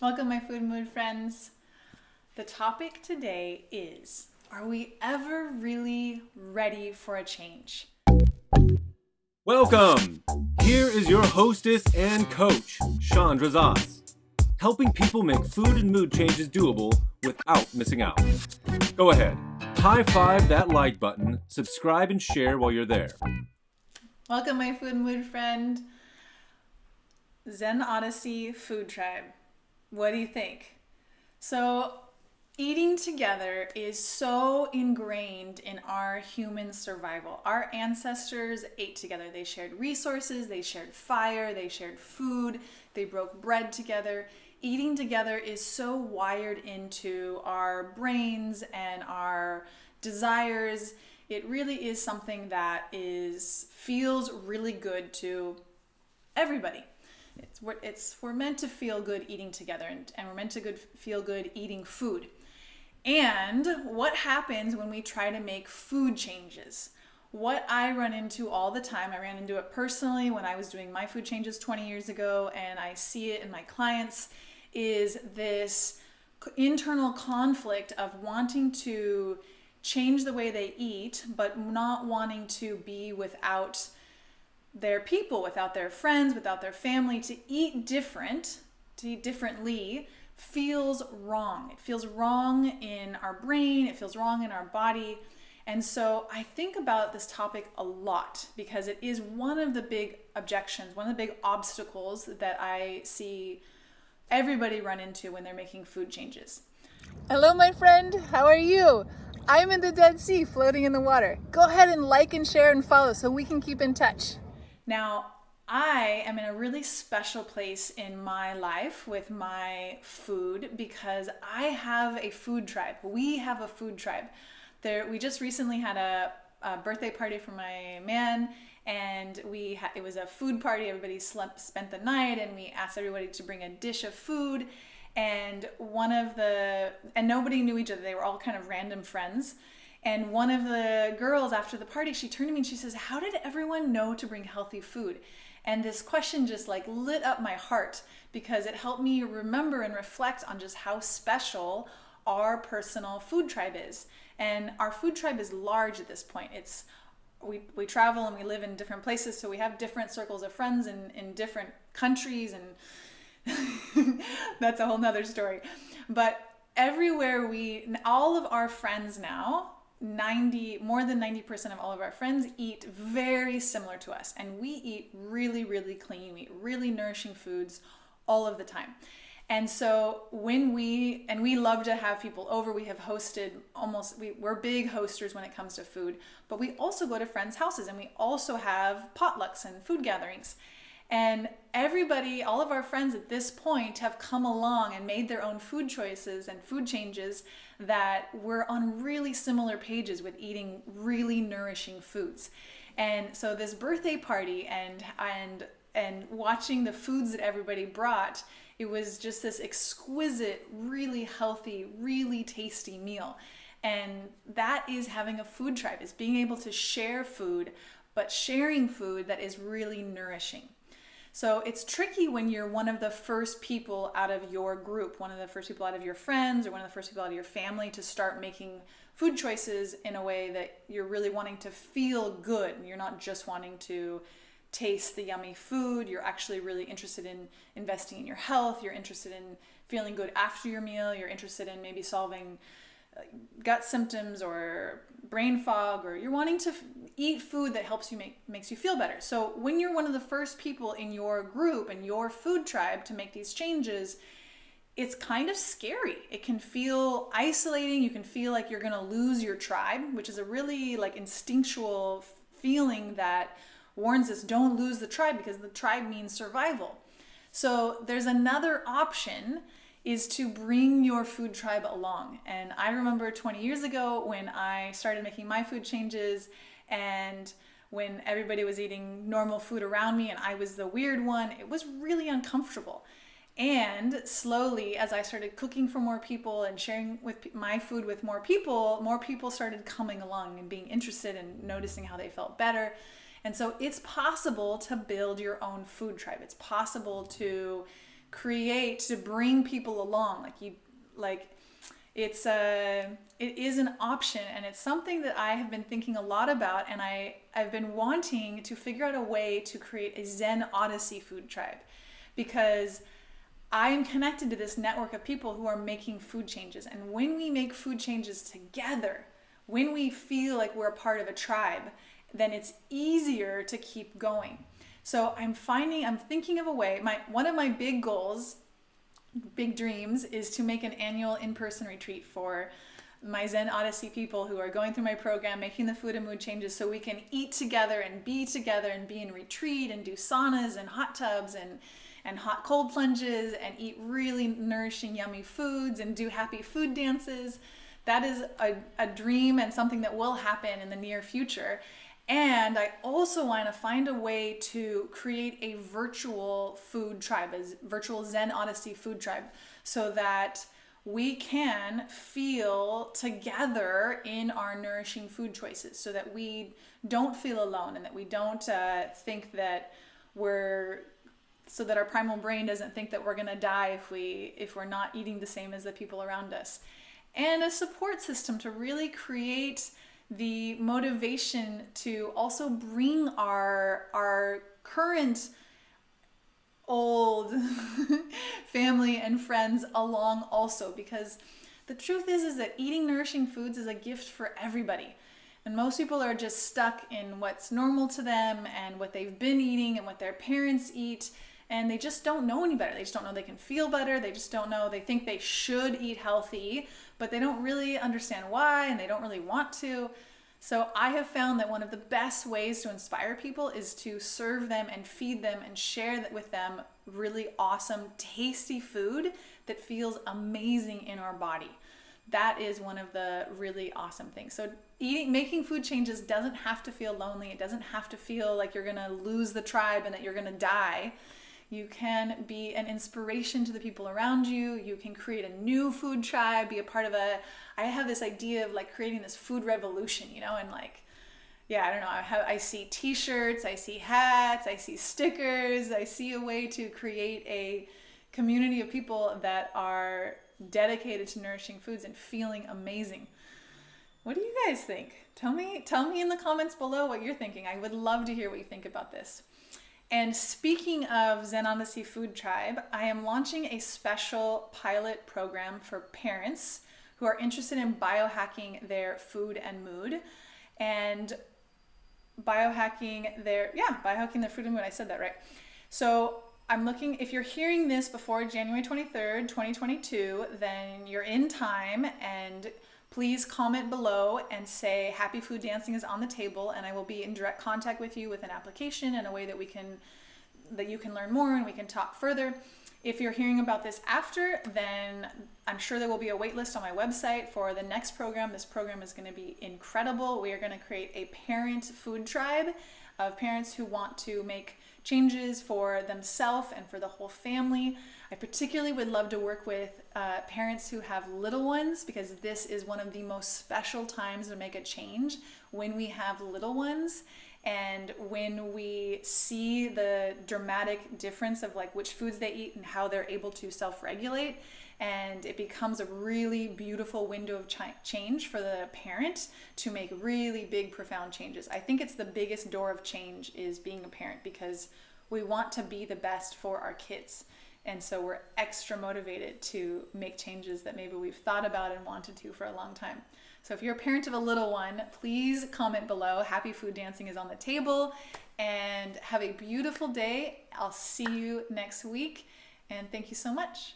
Welcome, my food mood friends. The topic today is, are we ever really ready for a change? Welcome! Here is your hostess and coach, Chandra Zas, helping people make food and mood changes doable without missing out. Go ahead, high five that like button, subscribe and share while you're there. Welcome, my food mood friend. Zen Odyssey Food Tribe. What do you think? So, eating together is so ingrained in our human survival. Our ancestors ate together. They shared resources, they shared fire, they shared food, they broke bread together. Eating together is so wired into our brains and our desires. It really is something that feels really good to everybody. We're meant to feel good eating together, and we're meant to feel good eating food. And what happens when we try to make food changes? What I run into all the time, I ran into it personally when I was doing my food changes 20 years ago, and I see it in my clients, is this internal conflict of wanting to change the way they eat, but not wanting to be without their people, without their friends, without their family. To eat differently feels wrong. It feels wrong in our brain, it feels wrong in our body. And so I think about this topic a lot because it is one of the big objections, one of the big obstacles that I see everybody run into when they're making food changes. Hello, my friend. How are you? I'm in the Dead Sea, floating in the water. Go ahead and like and share and follow so we can keep in touch. Now, I am in a really special place in my life with my food because I have a food tribe. We have a food tribe. We just recently had a birthday party for my man, and it was a food party. Everybody spent the night, and we asked everybody to bring a dish of food. And nobody knew each other. They were all kind of random friends. And one of the girls after the party, she turned to me and she says, "How did everyone know to bring healthy food?" And this question just lit up my heart because it helped me remember and reflect on just how special our personal food tribe is. And our food tribe is large at this point. We travel and we live in different places, so we have different circles of friends in different countries, and that's a whole nother story. But everywhere all of our friends now, more than 90% of all of our friends eat very similar to us, and we eat really, really clean. We eat really nourishing foods all of the time. And so we love to have people over. We have hosted we're big hosters when it comes to food, but we also go to friends' houses, and we also have potlucks and food gatherings. And everybody, all of our friends at this point have come along and made their own food choices and food changes that we're on really similar pages with eating really nourishing foods. And so this birthday party and watching the foods that everybody brought, it was just this exquisite, really healthy, really tasty meal. And that is having a food tribe, is being able to share food, but sharing food that is really nourishing. So it's tricky when you're one of the first people out of your group, one of the first people out of your friends, or one of the first people out of your family to start making food choices in a way that you're really wanting to feel good. You're not just wanting to taste the yummy food. You're actually really interested in investing in your health. You're interested in feeling good after your meal. You're interested in maybe solving gut symptoms or brain fog, or you're wanting to eat food that makes you feel better. So when you're one of the first people in your group and your food tribe to make these changes, it's kind of scary. It can feel isolating. You can feel like you're going to lose your tribe, which is a really instinctual feeling that warns us, don't lose the tribe, because the tribe means survival. So there's another option, is to bring your food tribe along. And I remember 20 years ago when I started making my food changes, and when everybody was eating normal food around me and I was the weird one, it was really uncomfortable. And slowly, as I started cooking for more people and sharing my food with more people started coming along and being interested and noticing how they felt better. And so it's possible to build your own food tribe. It's possible to create to bring people along. It is an option, and it's something that I have been thinking a lot about, and I've been wanting to figure out a way to create a Zen Odyssey food tribe, because I am connected to this network of people who are making food changes. And when we make food changes together, when we feel like we're a part of a tribe, then it's easier to keep going. So I'm thinking of a way. One of my big goals, big dreams, is to make an annual in-person retreat for my Zen Odyssey people who are going through my program, making the food and mood changes, so we can eat together and be in retreat and do saunas and hot tubs and hot cold plunges and eat really nourishing, yummy foods and do happy food dances. That is a dream and something that will happen in the near future. And I also want to find a way to create a virtual food tribe, a virtual Zen Odyssey food tribe, so that we can feel together in our nourishing food choices, so that we don't feel alone, and that we don't think that so that our primal brain doesn't think that we're going to die if we're not eating the same as the people around us. And a support system to really create the motivation to also bring our current old family and friends along also, because the truth is that eating nourishing foods is a gift for everybody. And most people are just stuck in what's normal to them and what they've been eating and what their parents eat. And they just don't know any better. They just don't know they can feel better. They just don't know. They think they should eat healthy, but they don't really understand why, and they don't really want to. So I have found that one of the best ways to inspire people is to serve them and feed them and share with them really awesome, tasty food that feels amazing in our body. That is one of the really awesome things. So making food changes doesn't have to feel lonely. It doesn't have to feel like you're going to lose the tribe and that you're going to die. You can be an inspiration to the people around you. You can create a new food tribe, be a part of I have this idea of creating this food revolution, and I don't know. I see t-shirts, I see hats, I see stickers. I see a way to create a community of people that are dedicated to nourishing foods and feeling amazing. What do you guys think? Tell me in the comments below what you're thinking. I would love to hear what you think about this. And speaking of Zen Odyssey Food Tribe, I am launching a special pilot program for parents who are interested in biohacking their food and mood, and biohacking their food and mood. I said that right. So I'm looking, if you're hearing this before January 23rd, 2022, then you're in time, and please comment below and say Happy Food Dancing is on the table, and I will be in direct contact with you with an application and a way that you can learn more and we can talk further. If you're hearing about this after, then I'm sure there will be a wait list on my website for the next program. This program is going to be incredible. We are going to create a parent food tribe of parents who want to make changes for themselves and for the whole family. I particularly would love to work with parents who have little ones, because this is one of the most special times to make a change, when we have little ones and when we see the dramatic difference of which foods they eat and how they're able to self-regulate. And it becomes a really beautiful window of change for the parent to make really big, profound changes. I think it's the biggest door of change is being a parent, because we want to be the best for our kids. And so we're extra motivated to make changes that maybe we've thought about and wanted to for a long time. So if you're a parent of a little one, please comment below. Happy Food Dancing is on the table. And have a beautiful day. I'll see you next week. And thank you so much.